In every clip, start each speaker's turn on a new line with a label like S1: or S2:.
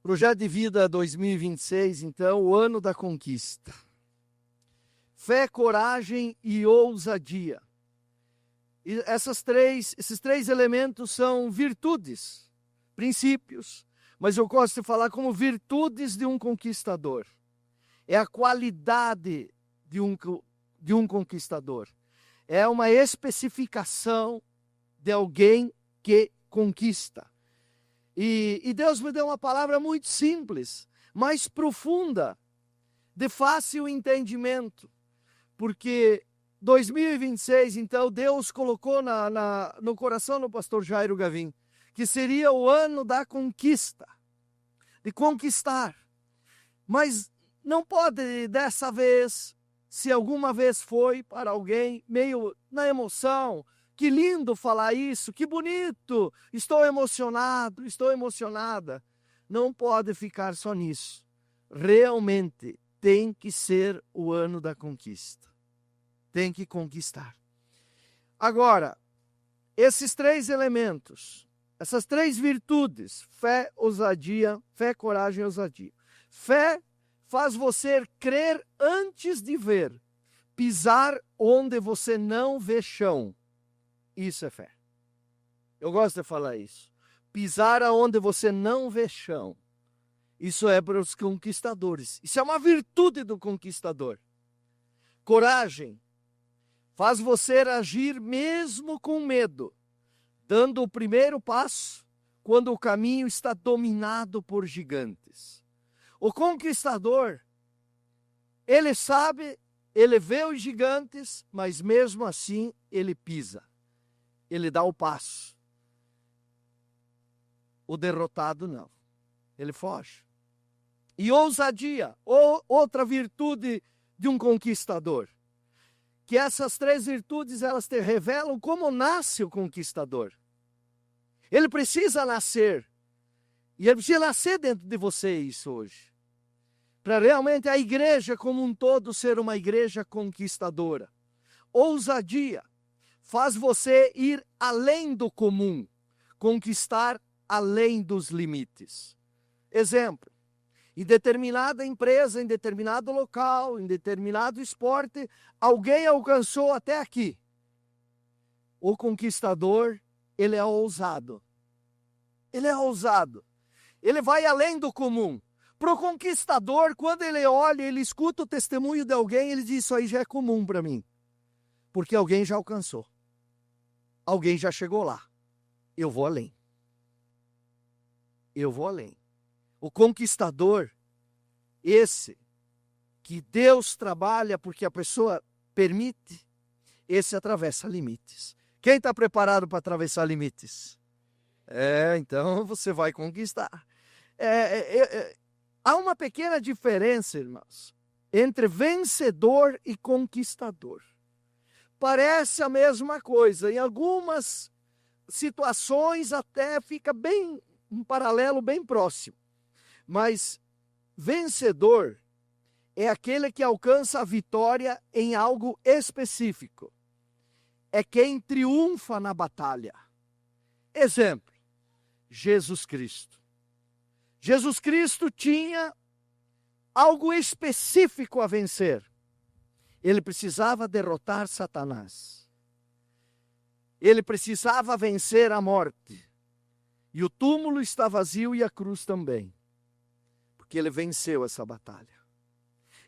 S1: Projeto de Vida 2026, então, o ano da conquista. Fé, coragem e ousadia. E esses três elementos são virtudes, princípios, mas eu gosto de falar como virtudes de um conquistador. É a qualidade de um conquistador. É uma especificação de alguém que conquista. E Deus me deu uma palavra muito simples, mas profunda, de fácil entendimento. Porque 2026, então, Deus colocou no coração do pastor Jairo Gavin, que seria o ano da conquista, de conquistar. Mas não pode, dessa vez, se alguma vez foi para alguém, meio na emoção, que lindo falar isso, que bonito, estou emocionado, estou emocionada. Não pode ficar só nisso. Realmente tem que ser o ano da conquista. Tem que conquistar. Agora, esses três elementos, essas três virtudes, fé, ousadia, fé, coragem e ousadia. Fé faz você crer antes de ver, pisar onde você não vê chão. Isso é fé. Eu gosto de falar isso. Pisar aonde você não vê chão. Isso é para os conquistadores. Isso é uma virtude do conquistador. Coragem faz você agir mesmo com medo, dando o primeiro passo quando o caminho está dominado por gigantes. O conquistador, ele sabe, ele vê os gigantes, mas mesmo assim ele pisa. Ele dá o passo. O derrotado não. Ele foge. E ousadia, outra virtude de um conquistador. Que essas três virtudes, elas te revelam como nasce o conquistador. Ele precisa nascer. E ele precisa nascer dentro de você isso hoje. Para realmente a igreja como um todo ser uma igreja conquistadora. Ousadia faz você ir além do comum, conquistar além dos limites. Exemplo, em determinada empresa, em determinado local, em determinado esporte, alguém alcançou até aqui. O conquistador, ele é ousado. Ele é ousado. Ele vai além do comum. Para o conquistador, quando ele olha, ele escuta o testemunho de alguém, ele diz, isso aí já é comum para mim. Porque alguém já alcançou. Alguém já chegou lá. Eu vou além. Eu vou além. O conquistador, esse que Deus trabalha porque a pessoa permite, esse atravessa limites. Quem está preparado para atravessar limites? Então você vai conquistar. Há uma pequena diferença, irmãos, entre vencedor e conquistador. Parece a mesma coisa. Em algumas situações até fica bem um paralelo bem próximo. Mas vencedor é aquele que alcança a vitória em algo específico. É quem triunfa na batalha. Exemplo, Jesus Cristo. Jesus Cristo tinha algo específico a vencer. Ele precisava derrotar Satanás. Ele precisava vencer a morte. E o túmulo está vazio e a cruz também. Porque ele venceu essa batalha.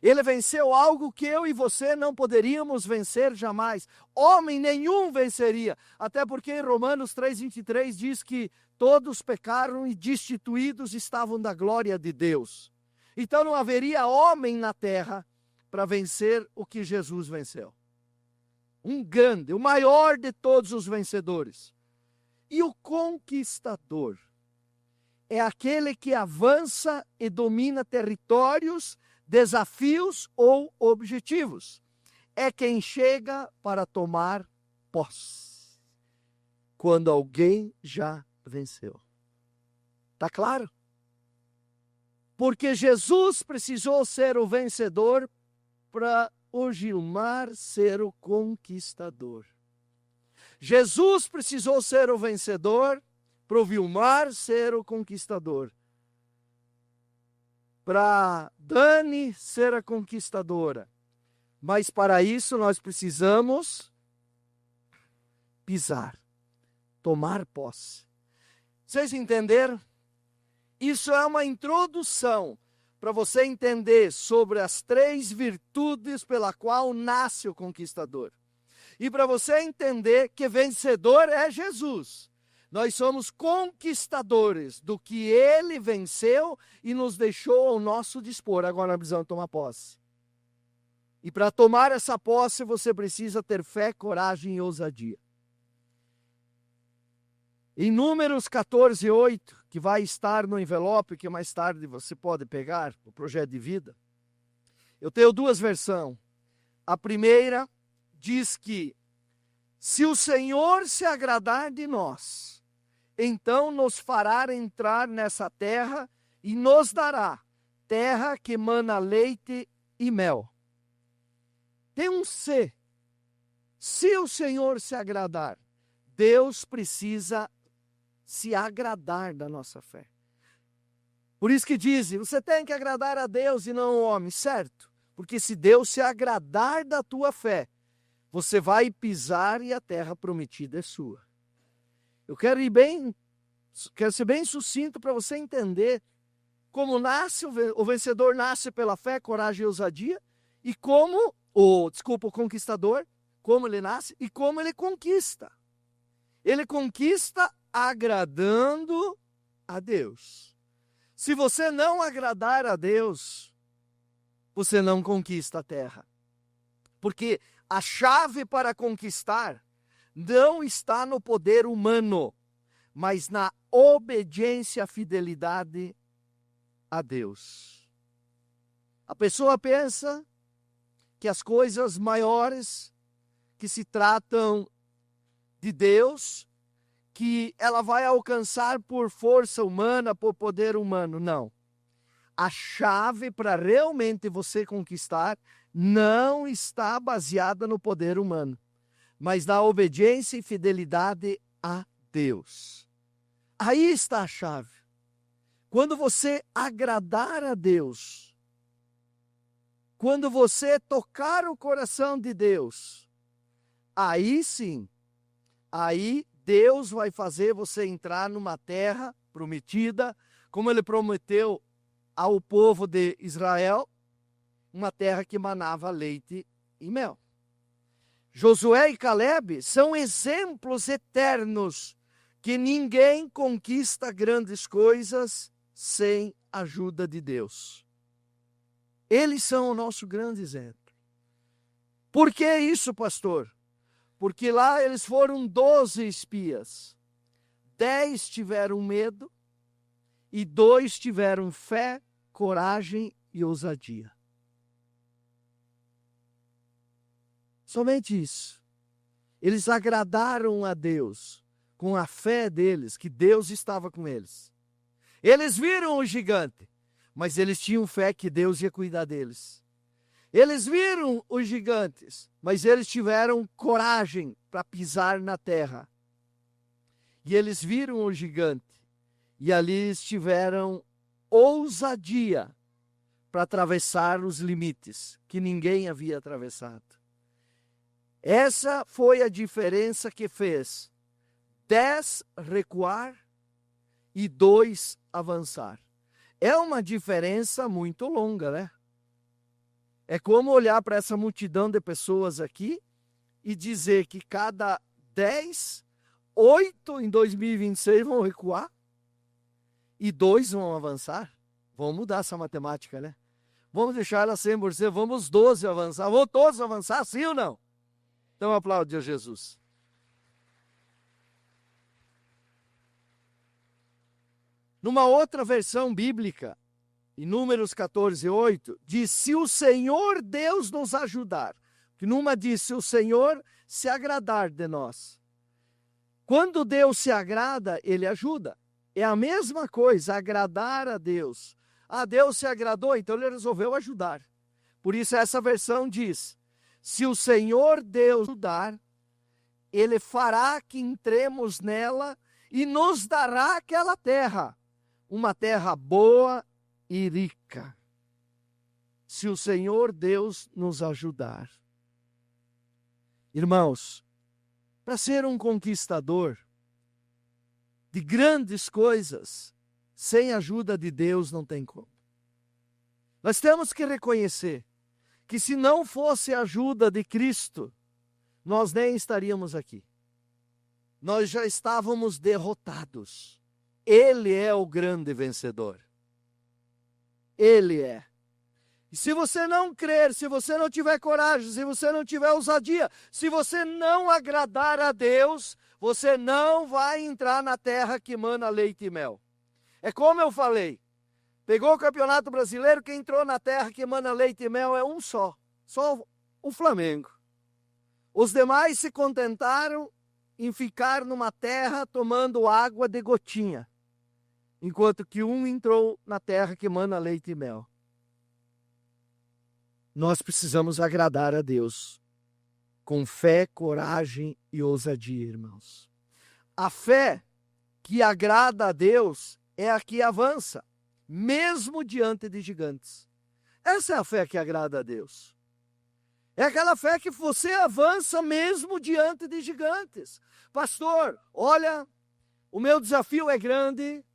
S1: Ele venceu algo que eu e você não poderíamos vencer jamais. Homem nenhum venceria. Até porque em Romanos 3,23 diz que todos pecaram e destituídos estavam da glória de Deus. Então não haveria homem na terra para vencer o que Jesus venceu. Um grande, o maior de todos os vencedores. E o conquistador é aquele que avança e domina territórios, desafios ou objetivos. É quem chega para tomar posse. Quando alguém já venceu. Tá claro? Porque Jesus precisou ser o vencedor para o Gilmar ser o conquistador. Jesus precisou ser o vencedor para o Vilmar ser o conquistador. para Dani ser a conquistadora. Mas para isso nós precisamos pisar, tomar posse. Vocês entenderam? Isso é uma introdução para você entender sobre as 3 virtudes pela qual nasce o conquistador. E para você entender que vencedor é Jesus. Nós somos conquistadores do que ele venceu e nos deixou ao nosso dispor. Agora nós precisamos tomar posse. E para tomar essa posse, você precisa ter fé, coragem e ousadia. Em Números 14:8, que vai estar no envelope, que mais tarde você pode pegar, o projeto de vida, eu tenho 2 versões. A primeira diz que, se o Senhor se agradar de nós, então nos fará entrar nessa terra e nos dará terra que mana leite e mel. Tem um se. Se o Senhor se agradar, Deus precisa se agradar da nossa fé. Por isso que dizem, você tem que agradar a Deus e não ao homem, certo? Porque se Deus se agradar da tua fé, você vai pisar e a terra prometida é sua. Eu quero ser bem sucinto para você entender como nasce o vencedor nasce pela fé, coragem e ousadia, e como o conquistador, como ele nasce e como ele conquista. Ele conquista agradando a Deus. Se você não agradar a Deus, você não conquista a terra. Porque a chave para conquistar não está no poder humano, mas na obediência, fidelidade a Deus. A pessoa pensa que as coisas maiores que se tratam de Deus, que ela vai alcançar por força humana, por poder humano. Não. A chave para realmente você conquistar não está baseada no poder humano, mas na obediência e fidelidade a Deus. Aí está a chave. Quando você agradar a Deus, quando você tocar o coração de Deus, aí sim, aí Deus vai fazer você entrar numa terra prometida, como ele prometeu ao povo de Israel, uma terra que manava leite e mel. Josué e Caleb são exemplos eternos que ninguém conquista grandes coisas sem a ajuda de Deus. Eles são o nosso grande exemplo. Por que isso, pastor? Porque lá eles foram 12 espias. 10 tiveram medo e 2 tiveram fé, coragem e ousadia. Somente isso. Eles agradaram a Deus com a fé deles, que Deus estava com eles. Eles viram o gigante, mas eles tinham fé que Deus ia cuidar deles. Eles viram os gigantes, mas eles tiveram coragem para pisar na terra. E eles viram o gigante, e ali eles tiveram ousadia para atravessar os limites que ninguém havia atravessado. Essa foi a diferença que fez 10 recuar e 2 avançar. É uma diferença muito longa, né? É como olhar para essa multidão de pessoas aqui e dizer que cada 10, 8 em 2026 vão recuar e 2 vão avançar. Vamos mudar essa matemática, né? Vamos deixar ela 100%, vamos 12 avançar. Vão todos avançar, sim ou não? Então aplaude a Jesus. Numa outra versão bíblica, em Números 14:8, diz: se o Senhor Deus nos ajudar. Que numa diz: se o Senhor se agradar de nós. Quando Deus se agrada, ele ajuda. É a mesma coisa, agradar a Deus. Ah, Deus se agradou, então ele resolveu ajudar. Por isso essa versão diz: se o Senhor Deus ajudar, ele fará que entremos nela e nos dará aquela terra, uma terra boa e rica. se o Senhor Deus nos ajudar. Irmãos, para ser um conquistador de grandes coisas, sem a ajuda de Deus não tem como. Nós temos que reconhecer que se não fosse a ajuda de Cristo, nós nem estaríamos aqui. Nós já estávamos derrotados. Ele é o grande vencedor. Ele é. E se você não crer, se você não tiver coragem, se você não tiver ousadia, se você não agradar a Deus, você não vai entrar na terra que mana leite e mel. É como eu falei, pegou o Campeonato Brasileiro, quem entrou na terra que mana leite e mel é um só o Flamengo. Os demais se contentaram em ficar numa terra tomando água de gotinha, enquanto que um entrou na terra que mana leite e mel. Nós precisamos agradar a Deus com fé, coragem e ousadia, irmãos. A fé que agrada a Deus é a que avança, mesmo diante de gigantes. Essa é a fé que agrada a Deus. É aquela fé que você avança mesmo diante de gigantes. Pastor, olha, o meu desafio é grande.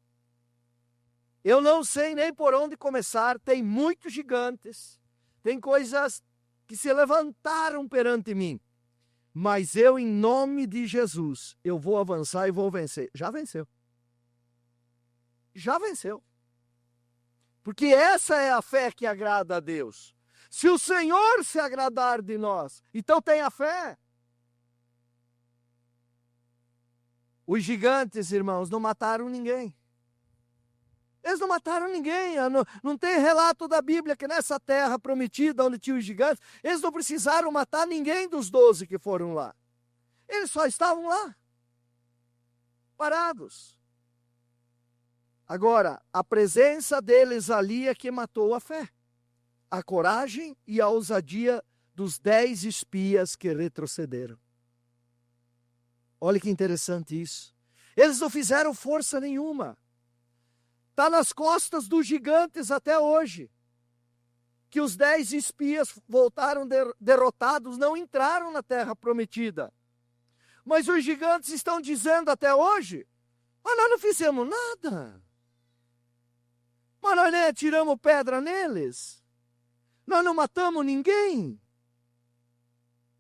S1: Eu não sei nem por onde começar. Tem muitos gigantes. Tem coisas que se levantaram perante mim. Mas eu, em nome de Jesus, eu vou avançar e vou vencer. Já venceu. Já venceu. Porque essa é a fé que agrada a Deus. Se o Senhor se agradar de nós, então tenha fé. Os gigantes, irmãos, não mataram ninguém. Eles não mataram ninguém. Não tem relato da Bíblia que nessa terra prometida, onde tinha os gigantes, eles não precisaram matar ninguém dos 12 que foram lá. Eles só estavam lá, parados. Agora, a presença deles ali é que matou a fé, a coragem e a ousadia dos 10 espias que retrocederam. Olha que interessante isso. Eles não fizeram força nenhuma. Está nas costas dos gigantes até hoje. Que os 10 espias voltaram derrotados, não entraram na terra prometida. Mas os gigantes estão dizendo até hoje, mas nós não fizemos nada. Mas nós nem atiramos pedra neles. Nós não matamos ninguém.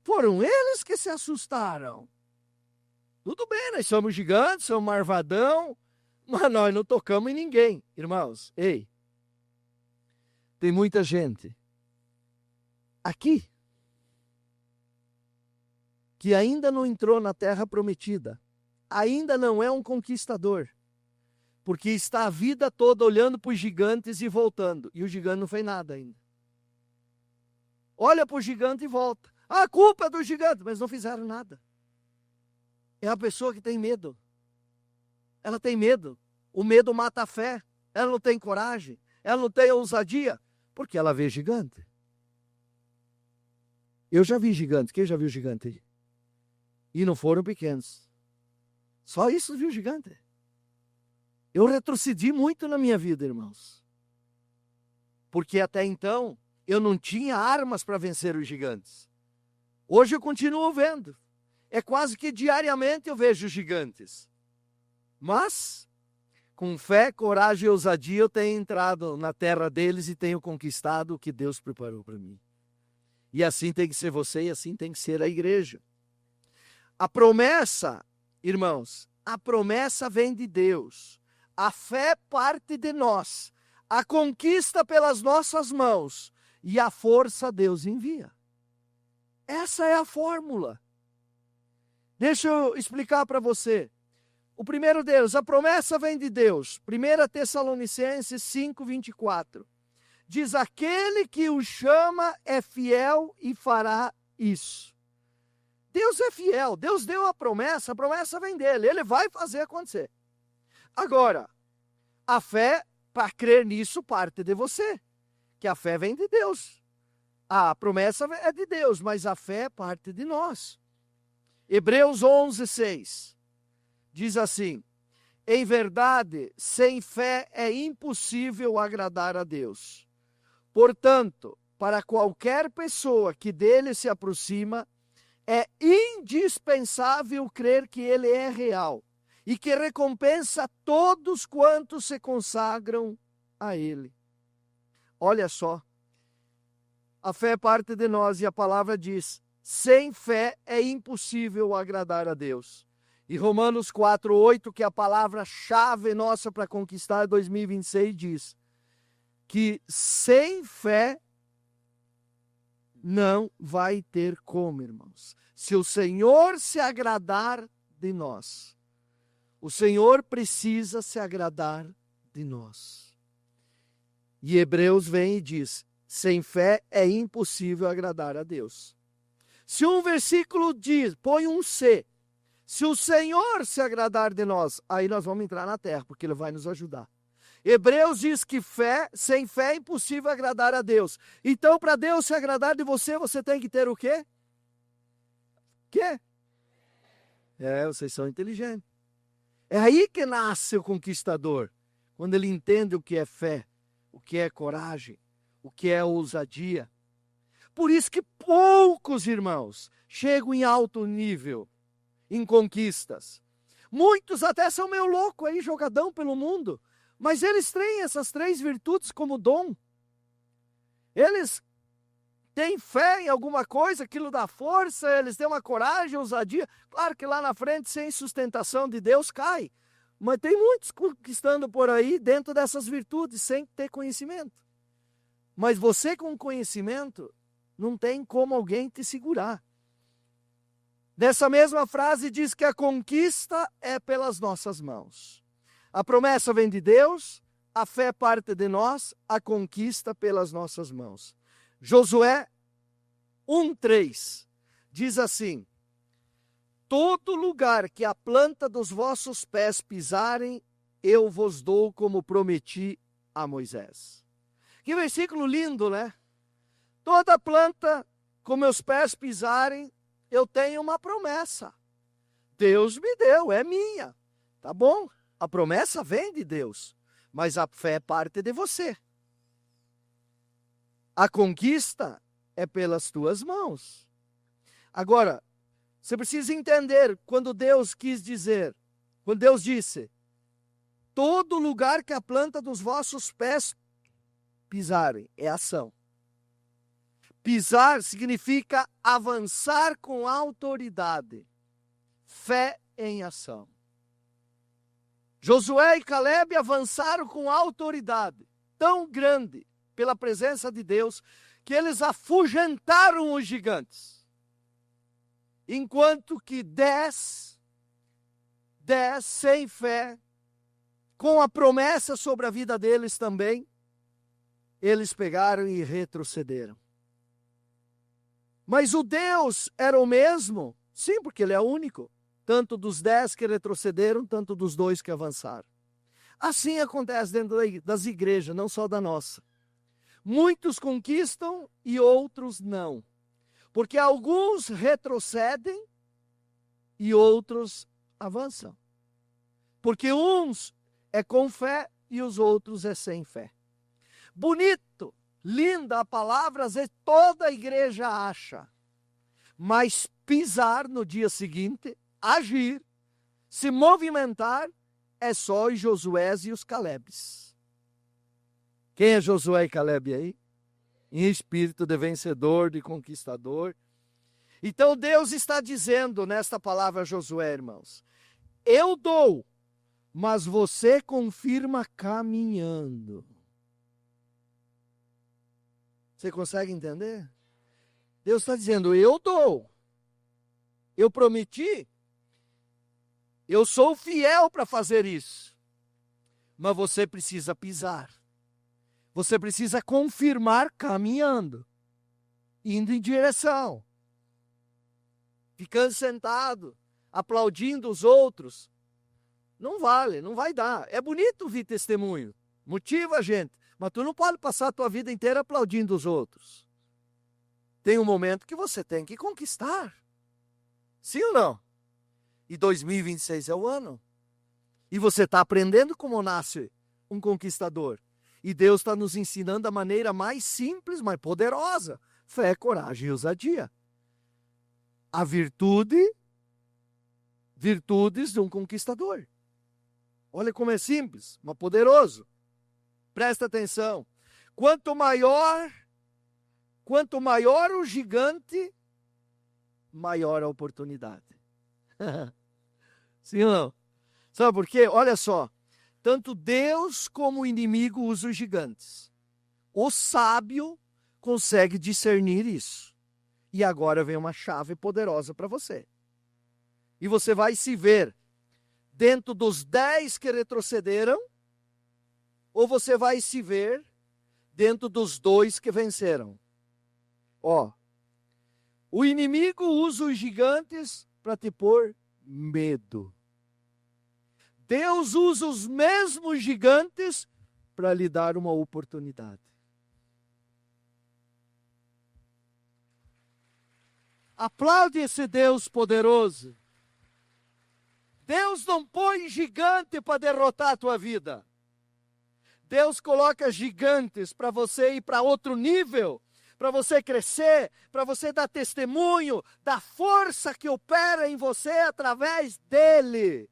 S1: Foram eles que se assustaram. Tudo bem, nós somos gigantes, somos marvadão, mas nós não tocamos em ninguém. Irmãos, ei, tem muita gente aqui que ainda não entrou na terra prometida, ainda não é um conquistador, porque está a vida toda olhando para os gigantes e voltando, e o gigante não fez nada ainda. Olha para o gigante e volta. A culpa é do gigante, mas não fizeram nada. É a pessoa que tem medo. Ela tem medo. O medo mata a fé. Ela não tem coragem. Ela não tem ousadia. Porque ela vê gigante. Eu já vi gigante. Quem já viu gigante aí? E não foram pequenos. Só isso viu gigante. Eu retrocedi muito na minha vida, irmãos. Porque até então eu não tinha armas para vencer os gigantes. Hoje eu continuo vendo. É quase que diariamente eu vejo gigantes. Mas, com fé, coragem e ousadia, eu tenho entrado na terra deles e tenho conquistado o que Deus preparou para mim. E assim tem que ser você e assim tem que ser a igreja. A promessa, irmãos, a promessa vem de Deus. A fé parte de nós. A conquista pelas nossas mãos. E a força Deus envia. Essa é a fórmula. Deixa eu explicar para você. O primeiro deles, a promessa vem de Deus. 1 Tessalonicenses 5:24. Diz, aquele que o chama é fiel e fará isso. Deus é fiel, Deus deu a promessa vem dele, ele vai fazer acontecer. Agora, a fé, para crer nisso, parte de você, que a fé vem de Deus. A promessa é de Deus, mas a fé parte de nós. Hebreus 11:6 diz assim, em verdade, sem fé é impossível agradar a Deus. Portanto, para qualquer pessoa que dele se aproxima, é indispensável crer que ele é real e que recompensa todos quantos se consagram a ele. Olha só, a fé parte de nós e a palavra diz: sem fé é impossível agradar a Deus. E Romanos 4:8, que é a palavra-chave nossa para conquistar 2026, diz que sem fé não vai ter como, irmãos. Se o Senhor se agradar de nós, o Senhor precisa se agradar de nós. E Hebreus vem e diz: sem fé é impossível agradar a Deus. Se um versículo diz, põe um C, se o Senhor se agradar de nós, aí nós vamos entrar na terra, porque Ele vai nos ajudar. Hebreus diz que sem fé é impossível agradar a Deus. Então, para Deus se agradar de você, você tem que ter o quê? Quê? Vocês são inteligentes. É aí que nasce o conquistador, quando ele entende o que é fé, o que é coragem, o que é ousadia. Por isso que poucos irmãos chegam em alto nível, em conquistas. Muitos até são meio loucos aí, jogadão pelo mundo, mas eles têm essas 3 virtudes como dom. Eles têm fé em alguma coisa, aquilo dá força, eles têm uma coragem, ousadia. Claro que lá na frente, sem sustentação de Deus, cai. Mas tem muitos conquistando por aí dentro dessas virtudes, sem ter conhecimento. Mas você com conhecimento, não tem como alguém te segurar. Nessa mesma frase diz que a conquista é pelas nossas mãos. A promessa vem de Deus, a fé parte de nós, a conquista pelas nossas mãos. Josué 1:3 diz assim: todo lugar que a planta dos vossos pés pisarem, eu vos dou como prometi a Moisés. Que versículo lindo, né? Toda planta com meus pés pisarem, eu tenho uma promessa. Deus me deu, é minha. Tá bom? A promessa vem de Deus, mas a fé parte de você. A conquista é pelas tuas mãos. Agora, você precisa entender quando Deus disse, todo lugar que a planta dos vossos pés pisarem, é ação. Pisar significa avançar com autoridade. Fé em ação. Josué e Caleb avançaram com autoridade tão grande pela presença de Deus que eles afugentaram os gigantes. Enquanto que 10 sem fé, com a promessa sobre a vida deles também, eles pegaram e retrocederam. Mas o Deus era o mesmo? Sim, porque Ele é único. Tanto dos 10 que retrocederam, tanto dos 2 que avançaram. Assim acontece dentro das igrejas, não só da nossa. Muitos conquistam e outros não. Porque alguns retrocedem e outros avançam. Porque uns é com fé e os outros é sem fé. Bonito, linda a palavra, às vezes toda a igreja acha. Mas pisar no dia seguinte, agir, se movimentar, é só os Josués e os Calebes. Quem é Josué e Caleb aí? Em espírito de vencedor, de conquistador. Então Deus está dizendo nesta palavra a Josué, irmãos, eu dou, mas você confirma caminhando. Você consegue entender? Deus está dizendo, eu dou, eu prometi, eu sou fiel para fazer isso, mas você precisa pisar. Você precisa confirmar caminhando, indo em direção, ficando sentado, aplaudindo os outros. Não vale, não vai dar. É bonito ouvir testemunho, motiva a gente, mas tu não pode passar a tua vida inteira aplaudindo os outros. Tem um momento que você tem que conquistar. Sim ou não? E 2026 é o ano. E você está aprendendo como nasce um conquistador. E Deus está nos ensinando a maneira mais simples, mais poderosa. Fé, coragem e ousadia. A virtudes de um conquistador. Olha como é simples, mas poderoso. Presta atenção. Quanto maior o gigante, maior a oportunidade. Sim ou não? Sabe por quê? Olha só. Tanto Deus como o inimigo usam os gigantes. O sábio consegue discernir isso. E agora vem uma chave poderosa para você. E você vai se ver dentro dos 10 que retrocederam, ou você vai se ver dentro dos 2 que venceram. Ó, o inimigo usa os gigantes para te pôr medo. Deus usa os mesmos gigantes para lhe dar uma oportunidade. Aplaude esse Deus poderoso. Deus não põe gigante para derrotar a tua vida. Deus coloca gigantes para você ir para outro nível, para você crescer, para você dar testemunho da força que opera em você através dele.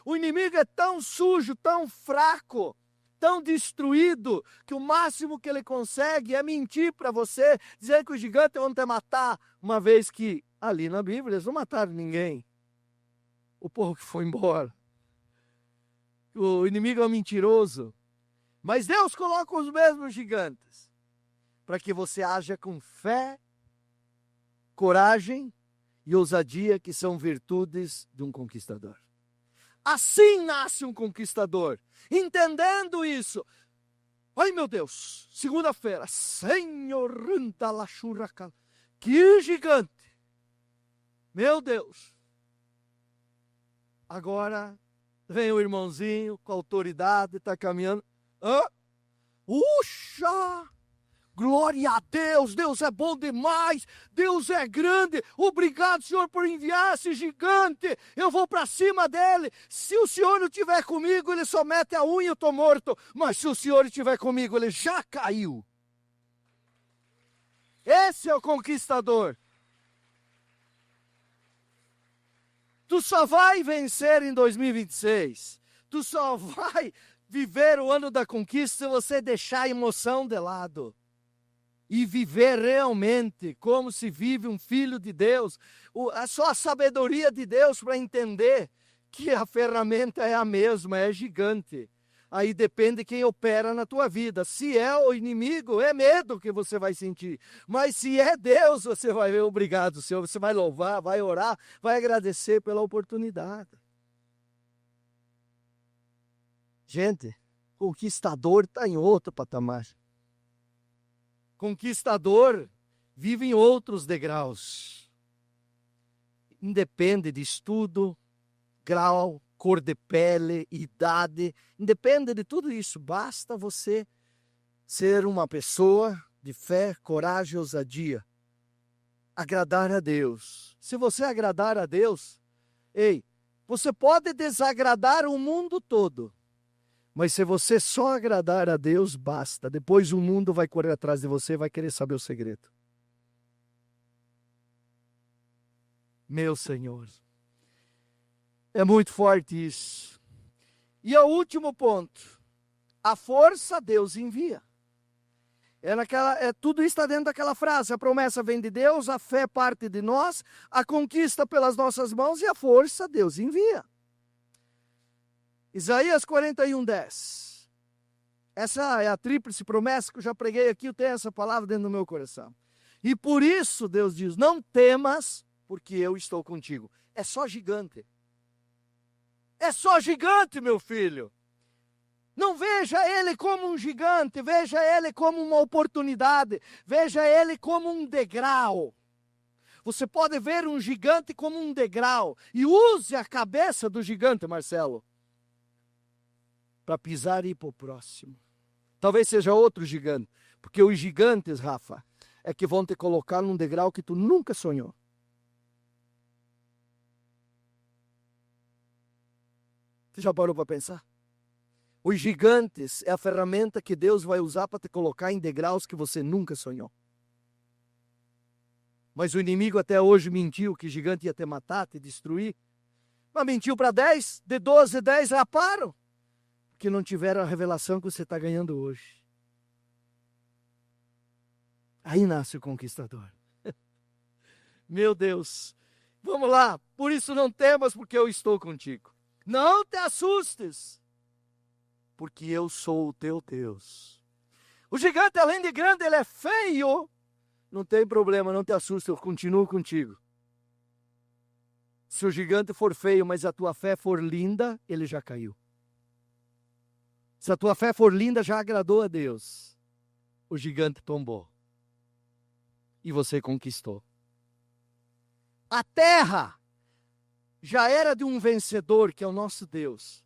S1: O inimigo é tão sujo, tão fraco, tão destruído, que o máximo que ele consegue é mentir para você, dizer que os gigantes vão te matar, uma vez que ali na Bíblia eles não mataram ninguém. O povo que foi embora. O inimigo é um mentiroso. Mas Deus coloca os mesmos gigantes para que você haja com fé, coragem e ousadia, que são virtudes de um conquistador. Assim nasce um conquistador. Entendendo isso. Ai, meu Deus, segunda-feira. Senhor, que gigante. Meu Deus. Agora vem o irmãozinho com autoridade, está caminhando. Uxa! Glória a Deus, Deus é bom demais, Deus é grande, obrigado, Senhor, por enviar esse gigante, eu vou para cima dele. Se o Senhor não estiver comigo, ele só mete a unha e eu estou morto, mas se o Senhor estiver comigo, ele já caiu. Esse é o conquistador. Tu só vai vencer em 2026, tu só vai viver o ano da conquista se você deixar a emoção de lado. E viver realmente como se vive um filho de Deus. Só a sabedoria de Deus para entender que a ferramenta é a mesma, é gigante. Aí depende de quem opera na tua vida. Se é o inimigo, é medo que você vai sentir. Mas se é Deus, você vai ver, obrigado, Senhor. Você vai louvar, vai orar, vai agradecer pela oportunidade. Gente, conquistador está em outro patamar. Conquistador vive em outros degraus. Independe de estudo, grau, cor de pele, idade. Independe de tudo isso. Basta você ser uma pessoa de fé, coragem e ousadia. Agradar a Deus. Se você agradar a Deus, você pode desagradar o mundo todo. Mas se você só agradar a Deus, basta. Depois o mundo vai correr atrás de você e vai querer saber o segredo. Meu Senhor. É muito forte isso. E o último ponto. A força Deus envia. Tudo isso está dentro daquela frase. A promessa vem de Deus, a fé parte de nós, a conquista pelas nossas mãos e a força Deus envia. Isaías 41:10. Essa é a tríplice promessa que eu já preguei aqui, eu tenho essa palavra dentro do meu coração. E por isso Deus diz, não temas, porque eu estou contigo. É só gigante. É só gigante, meu filho. Não veja ele como um gigante, veja ele como uma oportunidade, veja ele como um degrau. Você pode ver um gigante como um degrau e use a cabeça do gigante, Marcelo, para pisar e ir para o próximo. Talvez seja outro gigante, porque os gigantes, Rafa, é que vão te colocar num degrau que tu nunca sonhou. Você já parou para pensar? Os gigantes é a ferramenta que Deus vai usar para te colocar em degraus que você nunca sonhou. Mas o inimigo até hoje mentiu que gigante ia te matar, te destruir. Mas mentiu para 10, de 12, 10 raparam. Porque não tiveram a revelação que você está ganhando hoje. Aí nasce o conquistador. Meu Deus. Vamos lá. Por isso não temas, porque eu estou contigo. Não te assustes, porque eu sou o teu Deus. O gigante, além de grande, ele é feio. Não tem problema, não te assuste, eu continuo contigo. Se o gigante for feio, mas a tua fé for linda, ele já caiu. Se a tua fé for linda, já agradou a Deus. O gigante tombou. E você conquistou. A terra já era de um vencedor, que é o nosso Deus.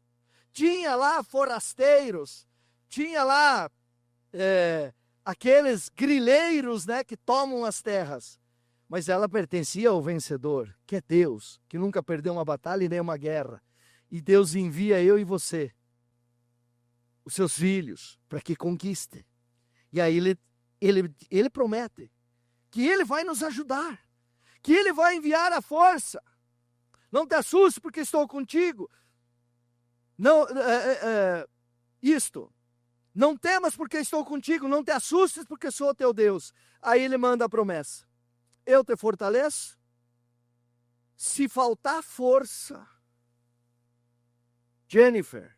S1: Tinha lá forasteiros, tinha lá aqueles grileiros, né, que tomam as terras. Mas ela pertencia ao vencedor, que é Deus, que nunca perdeu uma batalha e nem uma guerra. E Deus envia eu e você, os seus filhos, para que conquistem. E aí ele promete que ele vai nos ajudar, que ele vai enviar a força. Não te assuste, porque estou contigo. Não, não temas, porque estou contigo. Não te assustes, porque sou teu Deus. Aí ele manda a promessa. Eu te fortaleço. Se faltar força, Jennifer,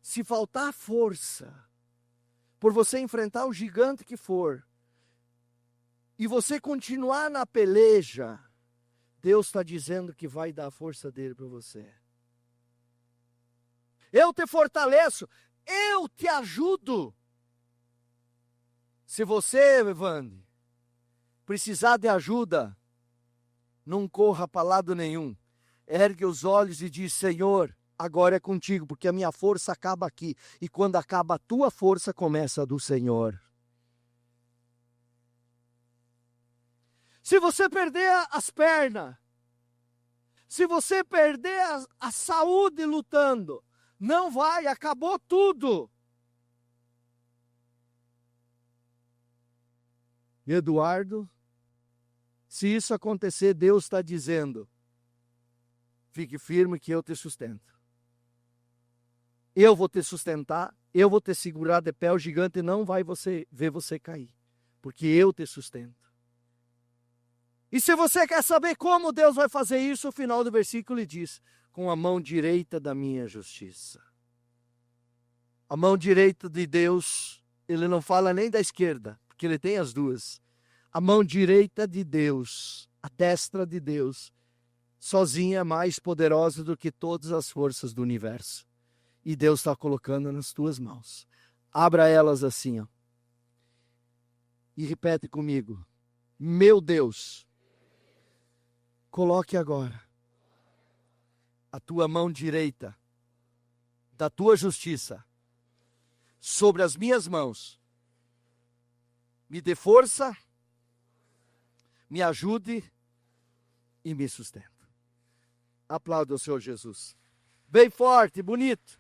S1: se faltar força, por você enfrentar o gigante que for, e você continuar na peleja, Deus está dizendo que vai dar a força dele para você. Eu te fortaleço, eu te ajudo. Se você, Evandro, precisar de ajuda, não corra para lado nenhum. Ergue os olhos e diz: Senhor, agora é contigo, porque a minha força acaba aqui. E quando acaba a tua força, começa a do Senhor. Se você perder as pernas, se você perder a saúde lutando, não vai, acabou tudo. Eduardo, se isso acontecer, Deus está dizendo: fique firme que eu te sustento. Eu vou te sustentar, eu vou te segurar de pé, o gigante não vai ver você cair, porque eu te sustento. E se você quer saber como Deus vai fazer isso, o final do versículo diz: com a mão direita da minha justiça. A mão direita de Deus, ele não fala nem da esquerda, porque ele tem as duas. A mão direita de Deus, a destra de Deus, sozinha é mais poderosa do que todas as forças do universo. E Deus está colocando nas tuas mãos. Abra elas assim, ó. E repete comigo: meu Deus, coloque agora a tua mão direita da tua justiça sobre as minhas mãos. Me dê força, me ajude e me sustenta. Aplauda o Senhor Jesus. Bem forte, bonito.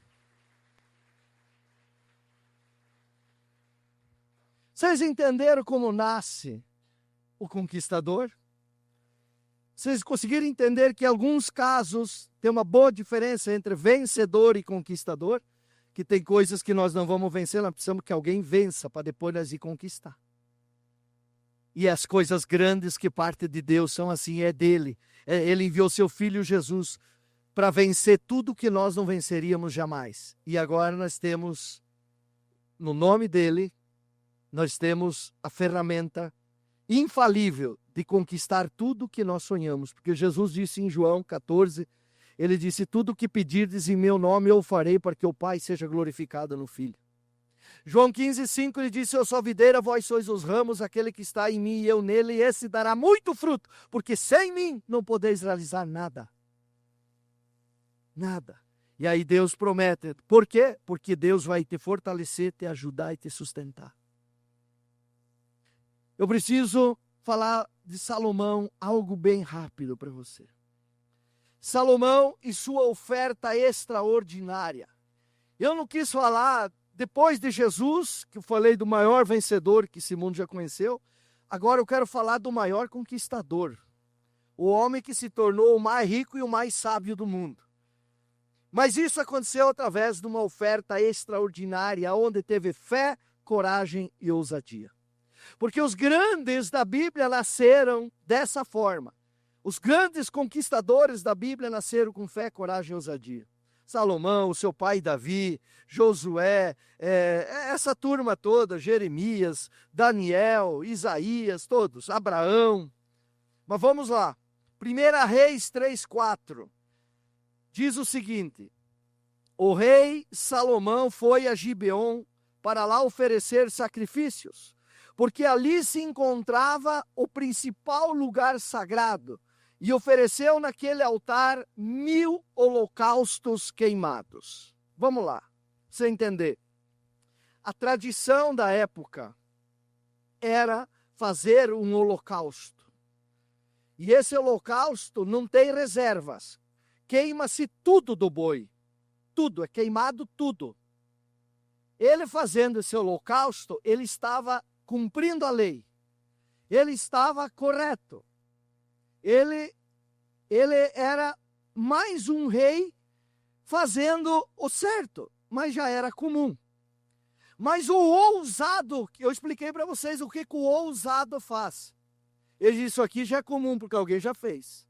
S1: Vocês entenderam como nasce o conquistador? Vocês conseguiram entender que em alguns casos tem uma boa diferença entre vencedor e conquistador? Que tem coisas que nós não vamos vencer, nós precisamos que alguém vença para depois nós ir conquistar. E as coisas grandes que partem de Deus são assim, é dele. Ele enviou seu Filho Jesus para vencer tudo que nós não venceríamos jamais. E agora nós temos, no nome dele, nós temos a ferramenta infalível de conquistar tudo que nós sonhamos. Porque Jesus disse em João 14, ele disse: tudo o que pedirdes em meu nome eu o farei, para que o Pai seja glorificado no Filho. João 15:5, ele disse: eu sou a videira, vós sois os ramos, aquele que está em mim e eu nele, esse dará muito fruto, porque sem mim não podeis realizar nada. Nada. E aí Deus promete. Por quê? Porque Deus vai te fortalecer, te ajudar e te sustentar. Eu preciso falar de Salomão, algo bem rápido para você. Salomão e sua oferta extraordinária. Eu não quis falar depois de Jesus, que eu falei do maior vencedor que esse mundo já conheceu. Agora eu quero falar do maior conquistador. O homem que se tornou o mais rico e o mais sábio do mundo. Mas isso aconteceu através de uma oferta extraordinária, onde teve fé, coragem e ousadia. Porque os grandes da Bíblia nasceram dessa forma. Os grandes conquistadores da Bíblia nasceram com fé, coragem e ousadia. Salomão, o seu pai Davi, Josué, essa turma toda, Jeremias, Daniel, Isaías, todos, Abraão. Mas vamos lá. 1 Reis 3:4 diz o seguinte: o rei Salomão foi a Gibeon para lá oferecer sacrifícios, porque ali se encontrava o principal lugar sagrado, e ofereceu naquele altar 1000 holocaustos queimados. Vamos lá, pra você entender. A tradição da época era fazer um holocausto. E esse holocausto não tem reservas. Queima-se tudo do boi. Tudo, é queimado tudo. Ele fazendo esse holocausto, ele estava cumprindo a lei. Ele estava correto. Ele era mais um rei fazendo o certo, mas já era comum. Mas o ousado, eu expliquei para vocês o que o ousado faz. Ele disse, isso aqui já é comum, porque alguém já fez.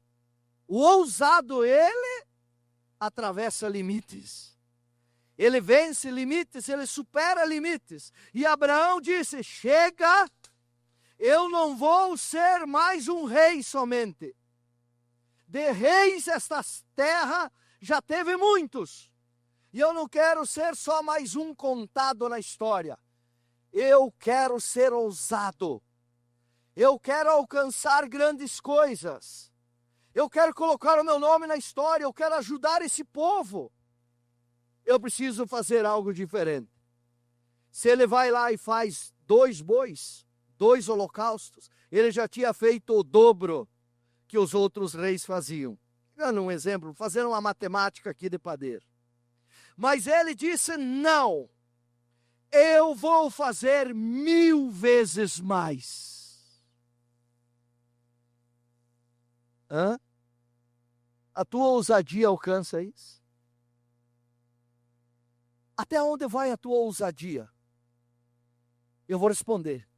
S1: O ousado, ele atravessa limites. Ele vence limites, ele supera limites. E Abraão disse, chega, eu não vou ser mais um rei somente. De reis esta terra já teve muitos. E eu não quero ser só mais um contado na história. Eu quero ser ousado. Eu quero alcançar grandes coisas. Eu quero colocar o meu nome na história. Eu quero ajudar esse povo. Eu preciso fazer algo diferente. Se ele vai lá e faz 2 bois, 2 holocaustos, ele já tinha feito o dobro que os outros reis faziam. Dando um exemplo, fazendo uma matemática aqui de padeiro. Mas ele disse, não, eu vou fazer 1000 vezes mais. A tua ousadia alcança isso? Até onde vai a tua ousadia? Eu vou responder.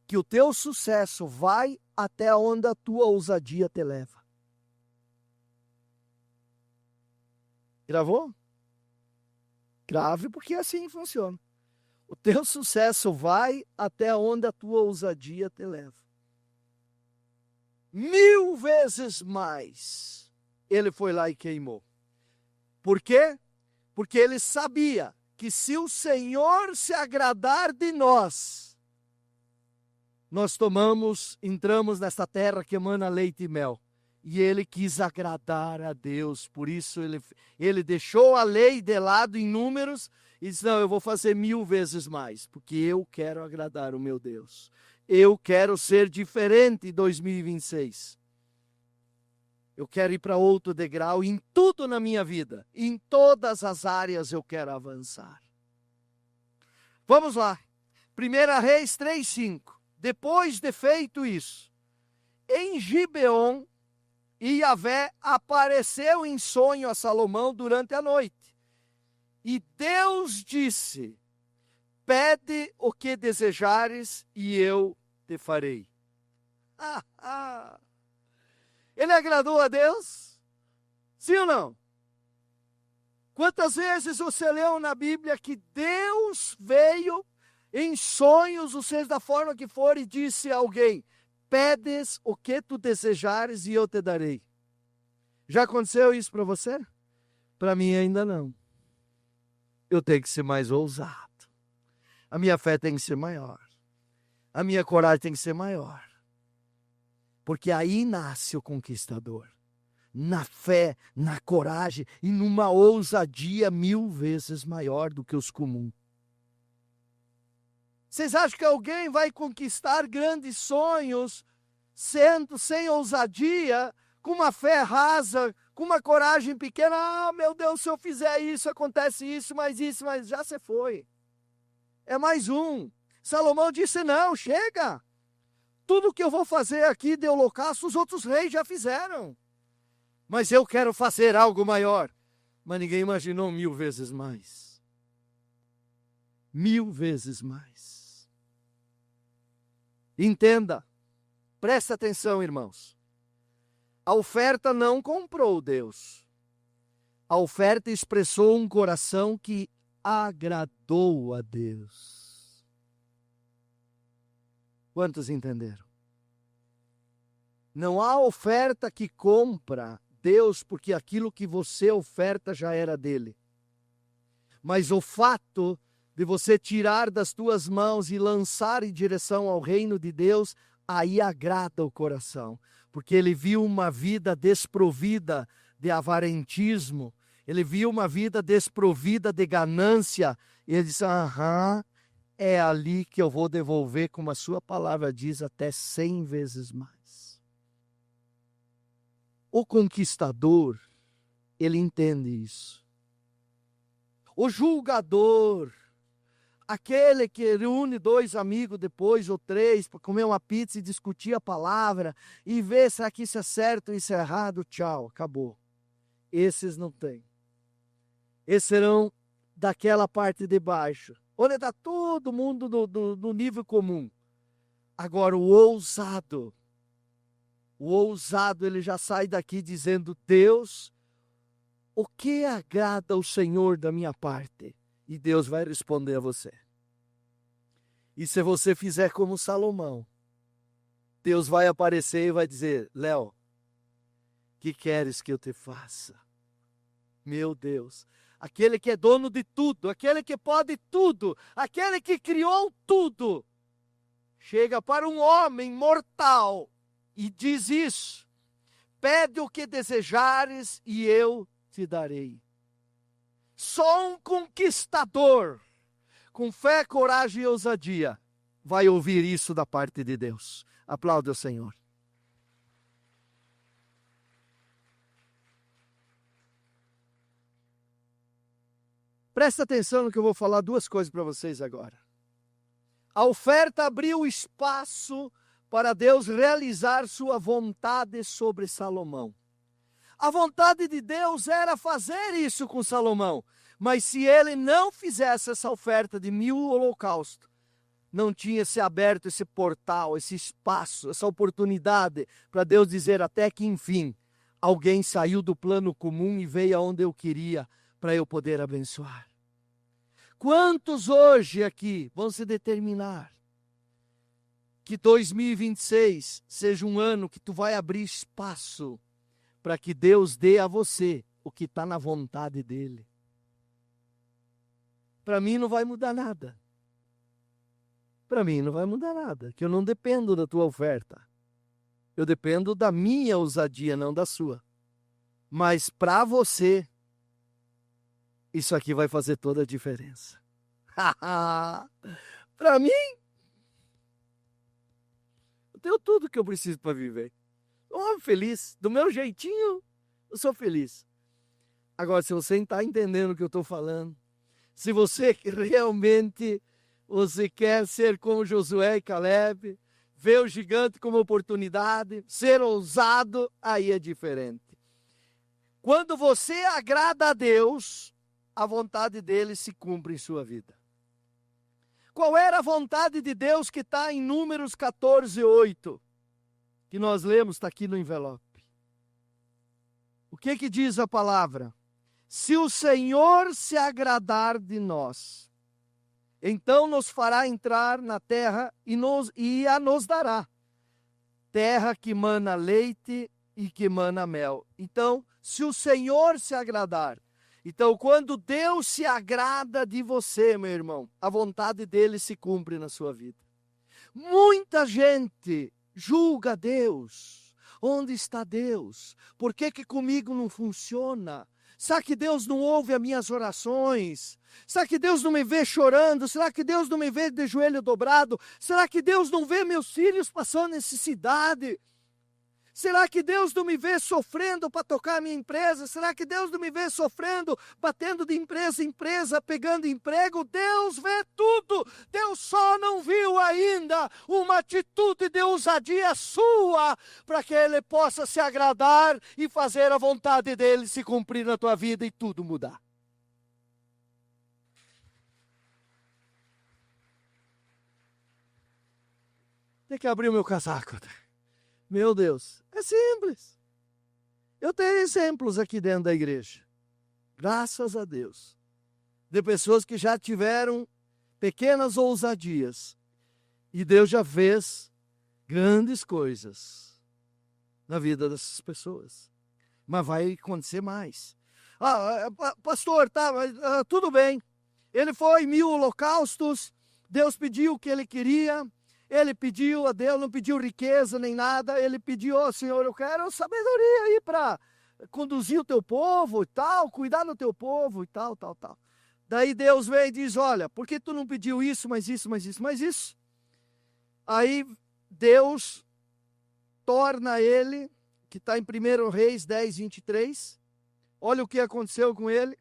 S1: Que o teu sucesso vai até onde a tua ousadia te leva. Gravou? Grave, porque assim funciona. O teu sucesso vai até onde a tua ousadia te leva. 1000 vezes mais ele foi lá e queimou. Por quê? Porque ele sabia que se o Senhor se agradar de nós, nós entramos nesta terra que emana leite e mel. E ele quis agradar a Deus, por isso ele deixou a lei de lado em números e disse, não, eu vou fazer 1000 vezes mais, porque eu quero agradar o meu Deus. Eu quero ser diferente em 2026. Eu quero ir para outro degrau em tudo na minha vida. Em todas as áreas eu quero avançar. Vamos lá. 1 Reis 3:5. Depois de feito isso, em Gibeon, Yahvé apareceu em sonho a Salomão durante a noite. E Deus disse, pede o que desejares e eu te farei. Ele agradou a Deus? Sim ou não? Quantas vezes você leu na Bíblia que Deus veio em sonhos, ou seja, da forma que for, e disse a alguém, pedes o que tu desejares e eu te darei. Já aconteceu isso para você? Para mim ainda não. Eu tenho que ser mais ousado. A minha fé tem que ser maior. A minha coragem tem que ser maior. Porque aí nasce o conquistador. Na fé, na coragem e numa ousadia 1000 vezes maior do que os comuns. Vocês acham que alguém vai conquistar grandes sonhos sendo sem ousadia, com uma fé rasa, com uma coragem pequena. Ah, meu Deus, se eu fizer isso, acontece isso, mas já se foi. É mais um. Salomão disse, não, chega. Tudo que eu vou fazer aqui de holocausto, os outros reis já fizeram. Mas eu quero fazer algo maior. Mas ninguém imaginou 1000 vezes mais. 1000 vezes mais. Entenda, presta atenção, irmãos. A oferta não comprou Deus. A oferta expressou um coração que agradou a Deus. Quantos entenderam? Não há oferta que compra Deus, porque aquilo que você oferta já era dele. Mas o fato de você tirar das tuas mãos e lançar em direção ao reino de Deus, aí agrada o coração. Porque ele viu uma vida desprovida de avarentismo, ele viu uma vida desprovida de ganância, e ele disse, é ali que eu vou devolver, como a sua palavra diz, até 100 vezes mais. O conquistador, ele entende isso. O julgador, aquele que reúne 2 amigos depois, ou 3, para comer uma pizza e discutir a palavra, e ver se aqui isso é certo ou isso é errado, tchau, acabou. Esses não tem. Esses serão daquela parte de baixo, onde está todo mundo no nível comum. Agora, o ousado, ele já sai daqui dizendo, Deus, o que agrada ao Senhor da minha parte? E Deus vai responder a você. E se você fizer como Salomão, Deus vai aparecer e vai dizer, Léo, que queres que eu te faça? Meu Deus, aquele que é dono de tudo, aquele que pode tudo, aquele que criou tudo, chega para um homem mortal e diz isso, pede o que desejares e eu te darei. Só um conquistador, com fé, coragem e ousadia, vai ouvir isso da parte de Deus. Aplauda o Senhor. Presta atenção no que eu vou falar, 2 coisas para vocês agora. A oferta abriu espaço para Deus realizar sua vontade sobre Salomão. A vontade de Deus era fazer isso com Salomão, mas se ele não fizesse essa oferta de 1000 holocaustos, não tinha se aberto esse portal, esse espaço, essa oportunidade para Deus dizer até que enfim, alguém saiu do plano comum e veio aonde eu queria para eu poder abençoar. Quantos hoje aqui vão se determinar que 2026 seja um ano que tu vai abrir espaço para que Deus dê a você o que está na vontade dEle? Para mim não vai mudar nada. Para mim não vai mudar nada, que eu não dependo da tua oferta. Eu dependo da minha ousadia, não da sua. Mas para você, isso aqui vai fazer toda a diferença. Para mim, eu tenho tudo que eu preciso para viver. Sou um homem feliz, do meu jeitinho, eu sou feliz. Agora, se você não está entendendo o que eu estou falando, se você realmente você quer ser como Josué e Caleb, ver o gigante como oportunidade, ser ousado, aí é diferente. Quando você agrada a Deus, a vontade dele se cumpre em sua vida. Qual era a vontade de Deus que está em Números 14:8? Que nós lemos, está aqui no envelope. O que diz a palavra? Se o Senhor se agradar de nós, então nos fará entrar na terra e a nos dará. Terra que mana leite e que mana mel. Então, se o Senhor se agradar. Então, quando Deus se agrada de você, meu irmão, a vontade dele se cumpre na sua vida. Muita gente julga Deus. Onde está Deus? Por que comigo não funciona? Será que Deus não ouve as minhas orações? Será que Deus não me vê chorando? Será que Deus não me vê de joelho dobrado? Será que Deus não vê meus filhos passando necessidade? Será que Deus não me vê sofrendo para tocar a minha empresa? Será que Deus não me vê sofrendo, batendo de empresa em empresa, pegando emprego? Deus vê tudo. Deus só não viu ainda uma atitude de ousadia sua para que Ele possa se agradar e fazer a vontade dEle se cumprir na tua vida e tudo mudar. Tem que abrir o meu casaco. Meu Deus, é simples. Eu tenho exemplos aqui dentro da igreja. Graças a Deus. De pessoas que já tiveram pequenas ousadias. E Deus já fez grandes coisas na vida dessas pessoas. Mas vai acontecer mais. Pastor, tudo bem. Ele foi em 1000 holocaustos. Deus pediu o que ele queria. Ele pediu a Deus, não pediu riqueza nem nada, ele pediu, Senhor, eu quero sabedoria aí para conduzir o teu povo e tal, cuidar do teu povo e tal. Daí Deus vem e diz, olha, por que tu não pediu isso, mais isso, mais isso, mais isso? Aí Deus torna ele, que está em 1 Reis 10, 23, olha o que aconteceu com ele,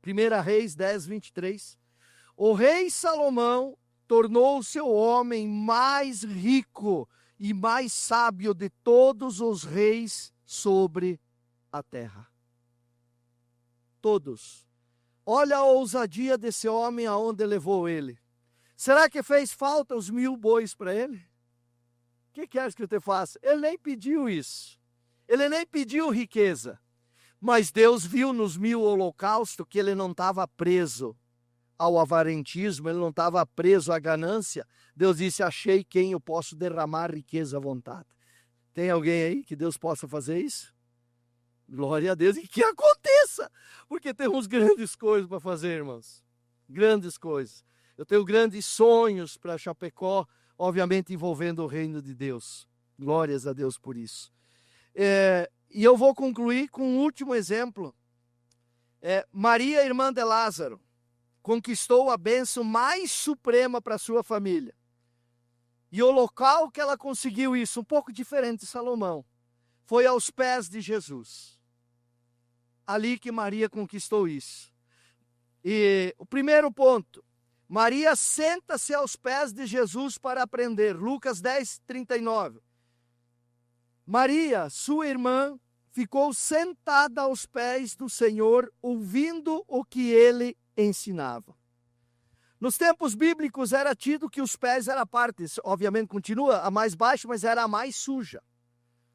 S1: 1 Reis 10, 23, o rei Salomão tornou-se o homem mais rico e mais sábio de todos os reis sobre a terra. Todos. Olha a ousadia desse homem aonde levou ele. Será que fez falta os 1000 bois para ele? O que queres que eu te faça? Ele nem pediu isso. Ele nem pediu riqueza. Mas Deus viu nos 1000 holocaustos que ele não estava preso ao avarentismo, ele não estava preso à ganância. Deus disse, achei quem eu posso derramar riqueza à vontade. Tem alguém aí que Deus possa fazer isso? Glória a Deus, e que aconteça, porque temos grandes coisas para fazer, irmãos. Grandes coisas. Eu tenho grandes sonhos para Chapecó, obviamente envolvendo o reino de Deus. Glórias a Deus por isso. E eu vou concluir com um último exemplo. Maria, irmã de Lázaro, conquistou a bênção mais suprema para sua família. E o local que ela conseguiu isso, um pouco diferente de Salomão, foi aos pés de Jesus. Ali que Maria conquistou isso. E o primeiro ponto, Maria senta-se aos pés de Jesus para aprender. Lucas 10, 39. Maria, sua irmã, ficou sentada aos pés do Senhor, ouvindo o que ele ensinava. Nos tempos bíblicos era tido que os pés era a parte, obviamente continua a mais baixa, mas era a mais suja,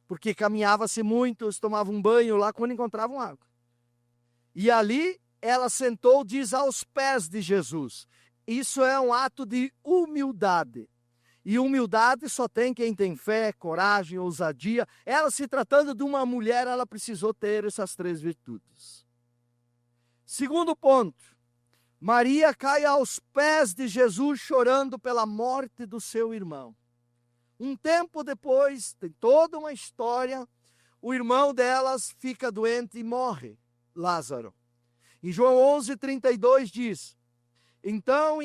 S1: porque caminhava-se muito, tomavam um banho lá quando encontravam água. E ali ela sentou, diz, aos pés de Jesus. Isso é um ato de humildade. E humildade só tem quem tem fé, coragem, ousadia. Ela, se tratando de uma mulher, ela precisou ter essas 3 virtudes. Segundo ponto, Maria cai aos pés de Jesus chorando pela morte do seu irmão. Um tempo depois, tem toda uma história, o irmão delas fica doente e morre, Lázaro. Em João 11, 32 diz, Então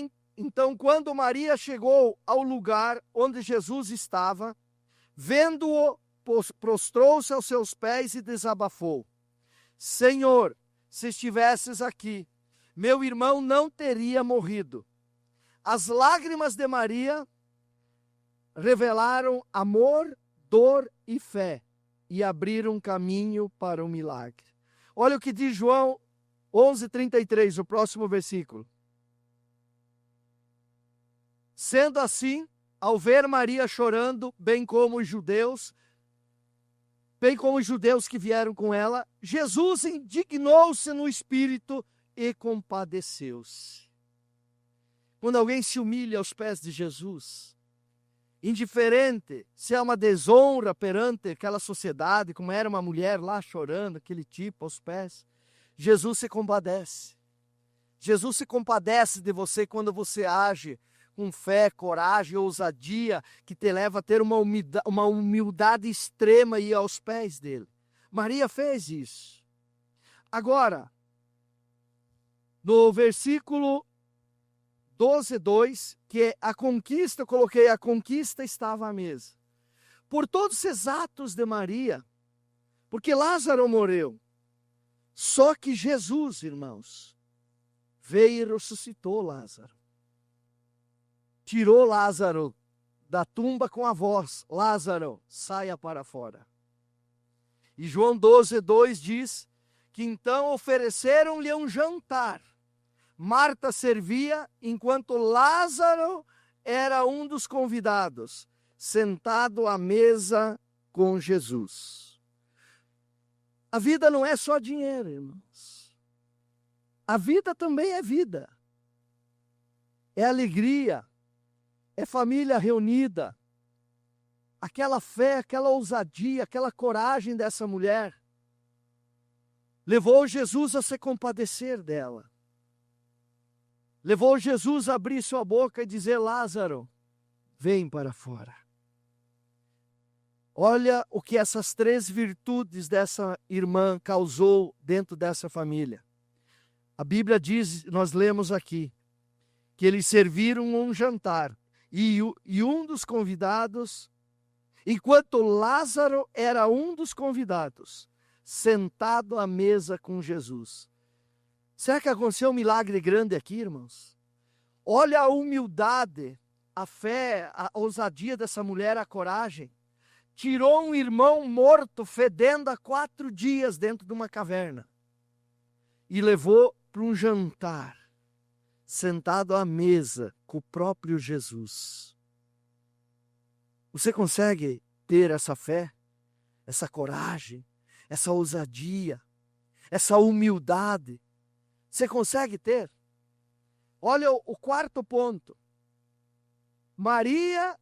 S1: quando Maria chegou ao lugar onde Jesus estava, vendo-o, prostrou-se aos seus pés e desabafou. Senhor, se estivesses aqui, meu irmão não teria morrido. As lágrimas de Maria revelaram amor, dor e fé e abriram caminho para o milagre. Olha o que diz João 11:33, o próximo versículo. Sendo assim, ao ver Maria chorando, bem como os judeus que vieram com ela, Jesus indignou-se no espírito e compadeceu-se. Quando alguém se humilha aos pés de Jesus, indiferente se é uma desonra perante aquela sociedade, como era uma mulher lá chorando, aquele tipo aos pés, Jesus se compadece. Jesus se compadece de você quando você age com fé, coragem, ousadia, que te leva a ter uma humildade extrema e ir aos pés dele. Maria fez isso. Agora, no versículo 12:2, que é a conquista, eu coloquei, a conquista estava à mesa. por todos esses atos de Maria, porque Lázaro morreu. Só que Jesus, irmãos, veio e ressuscitou Lázaro. Tirou Lázaro da tumba com a voz: Lázaro, saia para fora. E João 12:2 diz que então ofereceram-lhe um jantar. Marta servia, enquanto Lázaro era um dos convidados, sentado à mesa com Jesus. A vida não é só dinheiro, irmãos. A vida também é vida. É alegria, é família reunida. Aquela fé, aquela ousadia, aquela coragem dessa mulher levou Jesus a se compadecer dela. Levou Jesus a abrir sua boca e dizer: Lázaro, vem para fora. Olha o que essas 3 virtudes dessa irmã causou dentro dessa família. A Bíblia diz, nós lemos aqui, que eles serviram um jantar. E um dos convidados, enquanto Lázaro era um dos convidados, sentado à mesa com Jesus. Será que aconteceu um milagre grande aqui, irmãos? Olha a humildade, a fé, a ousadia dessa mulher, a coragem. Tirou um irmão morto, fedendo há 4 dias dentro de uma caverna, e levou para um jantar, sentado à mesa com o próprio Jesus. Você consegue ter essa fé, essa coragem, essa ousadia, essa humildade? Você consegue ter? Olha o 4º ponto. Maria,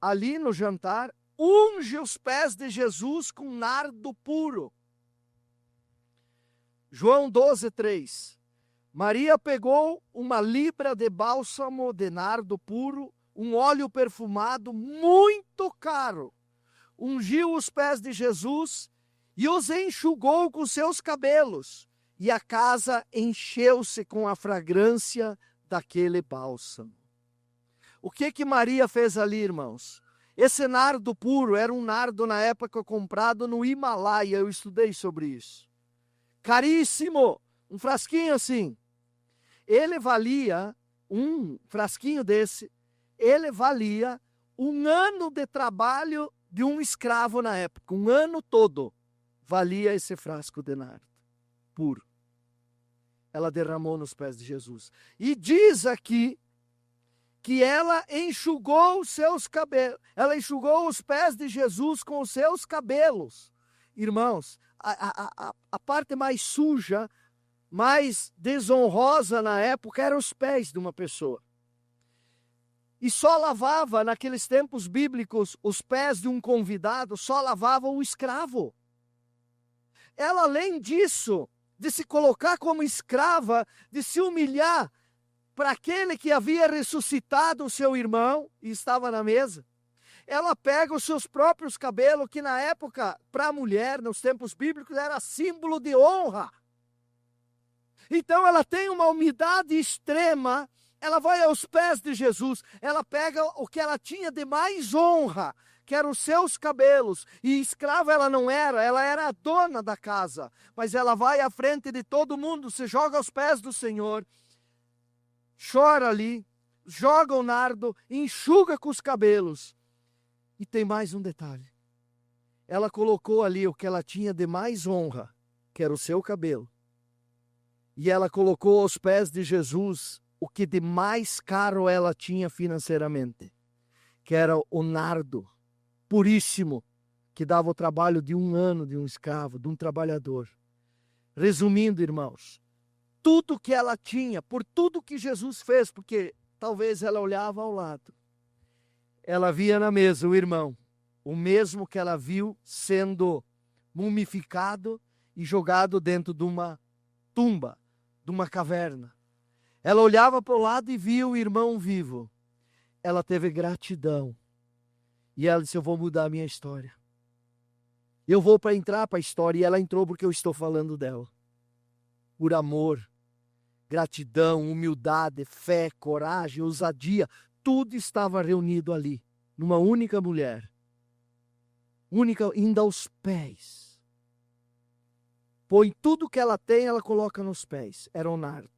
S1: ali no jantar, unge os pés de Jesus com nardo puro. João 12:3. Maria pegou uma libra de bálsamo de nardo puro, um óleo perfumado muito caro, ungiu os pés de Jesus e os enxugou com seus cabelos, e a casa encheu-se com a fragrância daquele bálsamo. O que Maria fez ali, irmãos? Esse nardo puro era um nardo na época comprado no Himalaia, eu estudei sobre isso. Caríssimo, um frasquinho assim. Ele valia, um frasquinho desse, ele valia 1 ano de trabalho de um escravo na época. 1 ano todo valia esse frasco de nardo puro. Ela derramou nos pés de Jesus. E diz aqui que ela enxugou os seus cabelos. Ela enxugou os pés de Jesus com os seus cabelos. Irmãos, a parte mais suja, mais desonrosa na época eram os pés de uma pessoa. E só lavava, naqueles tempos bíblicos, os pés de um convidado, só lavava o escravo. Ela, além disso, de se colocar como escrava, de se humilhar para aquele que havia ressuscitado o seu irmão e estava na mesa, ela pega os seus próprios cabelos, que na época, para a mulher, nos tempos bíblicos, era símbolo de honra. Então ela tem uma humildade extrema, ela vai aos pés de Jesus, ela pega o que ela tinha de mais honra, que eram os seus cabelos, e escrava ela não era, ela era a dona da casa, mas ela vai à frente de todo mundo, se joga aos pés do Senhor, chora ali, joga o nardo, enxuga com os cabelos. E tem mais um detalhe, ela colocou ali o que ela tinha de mais honra, que era o seu cabelo, e ela colocou aos pés de Jesus o que de mais caro ela tinha financeiramente, que era o nardo puríssimo, que dava o trabalho de 1 ano de um escravo, de um trabalhador. Resumindo, irmãos, tudo que ela tinha, por tudo que Jesus fez, porque talvez ela olhava ao lado, ela via na mesa o irmão, o mesmo que ela viu sendo mumificado e jogado dentro de uma tumba, de uma caverna. Ela olhava para o lado e via o irmão vivo. Ela teve gratidão. E ela disse: eu vou mudar a minha história. Eu vou entrar para a história. E ela entrou porque eu estou falando dela. Por amor, gratidão, humildade, fé, coragem, ousadia. Tudo estava reunido ali, numa única mulher. única, ainda aos pés. Põe tudo que ela tem, ela coloca nos pés. Era um nardo.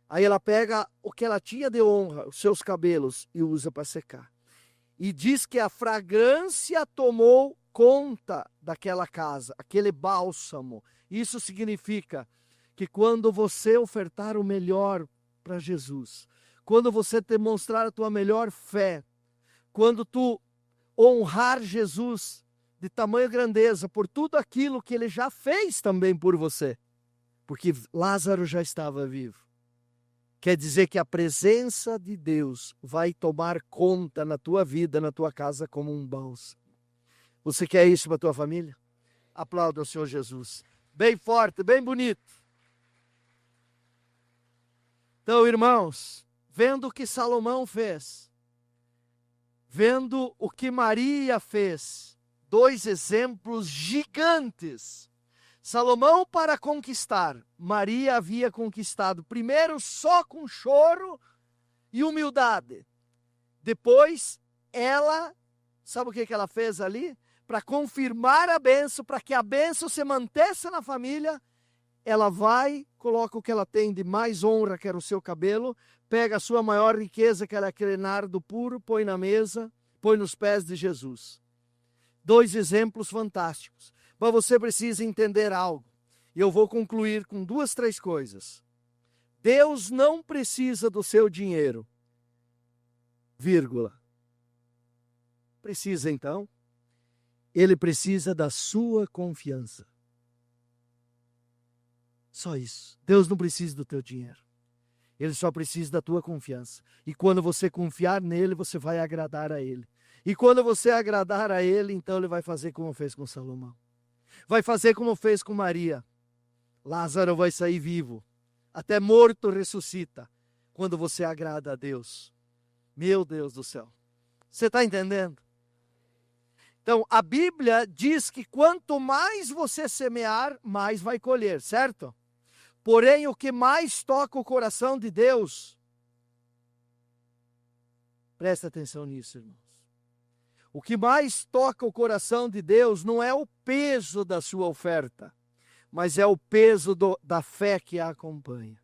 S1: Aí ela pega o que ela tinha de honra, os seus cabelos, e usa para secar. E diz que a fragrância tomou conta daquela casa, aquele bálsamo. Isso significa que quando você ofertar o melhor para Jesus, quando você demonstrar a tua melhor fé, quando tu honrar Jesus de tamanha grandeza por tudo aquilo que ele já fez também por você, porque Lázaro já estava vivo. Quer dizer que a presença de Deus vai tomar conta na tua vida, na tua casa, como um bálsamo. Você quer isso para a tua família? Aplauda o Senhor Jesus. Bem forte, bem bonito. Então, irmãos, vendo o que Salomão fez, vendo o que Maria fez, dois exemplos gigantes. Salomão para conquistar, Maria havia conquistado primeiro só com choro e humildade. Depois ela, sabe o que ela fez ali? Para confirmar a bênção, para que a bênção se mantesse na família, ela vai, coloca o que ela tem de mais honra, que era o seu cabelo, pega a sua maior riqueza, que era aquele nardo puro, põe na mesa, põe nos pés de Jesus. Dois exemplos fantásticos. Mas você precisa entender algo. E eu vou concluir com 2, 3 coisas. Deus não precisa do seu dinheiro. Vírgula. Precisa então? Ele precisa da sua confiança. Só isso. Deus não precisa do teu dinheiro. Ele só precisa da tua confiança. E quando você confiar nele, você vai agradar a ele. E quando você agradar a ele, então ele vai fazer como fez com Salomão. Vai fazer como fez com Maria. Lázaro vai sair vivo. Até morto ressuscita. Quando você agrada a Deus. Meu Deus do céu. Você está entendendo? Então, a Bíblia diz que quanto mais você semear, mais vai colher, certo? Porém, o que mais toca o coração de Deus, presta atenção nisso, irmãos. O que mais toca o coração de Deus não é o peso da sua oferta, mas é o peso da fé que a acompanha.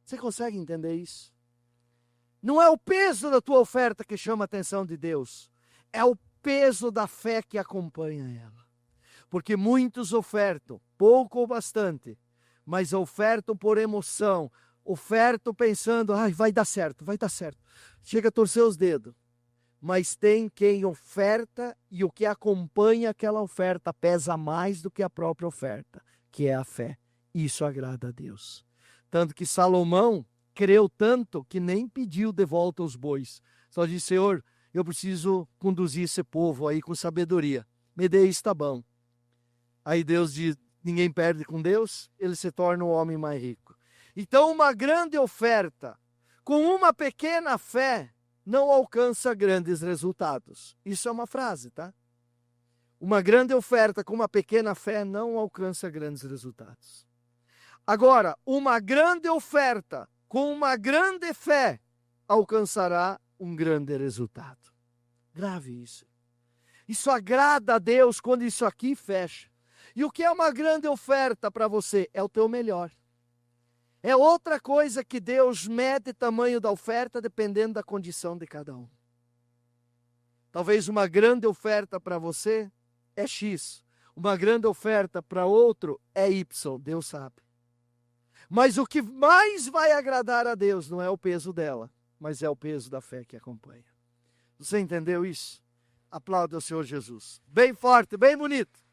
S1: Você consegue entender isso? Não é o peso da tua oferta que chama a atenção de Deus, é o peso da fé que acompanha ela. Porque muitos ofertam, pouco ou bastante, mas ofertam por emoção, ofertam pensando, vai dar certo, vai dar certo. Chega a torcer os dedos. Mas tem quem oferta e o que acompanha aquela oferta pesa mais do que a própria oferta, que é a fé. Isso agrada a Deus. Tanto que Salomão creu tanto que nem pediu de volta os bois. Só disse, Senhor, eu preciso conduzir esse povo aí com sabedoria. Me dê isso, tá bom. Aí Deus diz, ninguém perde com Deus, ele se torna o homem mais rico. Então uma grande oferta, com uma pequena fé, não alcança grandes resultados. Isso é uma frase, tá? Uma grande oferta com uma pequena fé não alcança grandes resultados. Agora, uma grande oferta com uma grande fé alcançará um grande resultado. Grave isso. Isso agrada a Deus quando isso aqui fecha. E o que é uma grande oferta para você? É o teu melhor. É outra coisa que Deus mede o tamanho da oferta dependendo da condição de cada um. Talvez uma grande oferta para você é X. Uma grande oferta para outro é Y. Deus sabe. Mas o que mais vai agradar a Deus não é o peso dela, mas é o peso da fé que acompanha. Você entendeu isso? Aplauda o Senhor Jesus. Bem forte, bem bonito.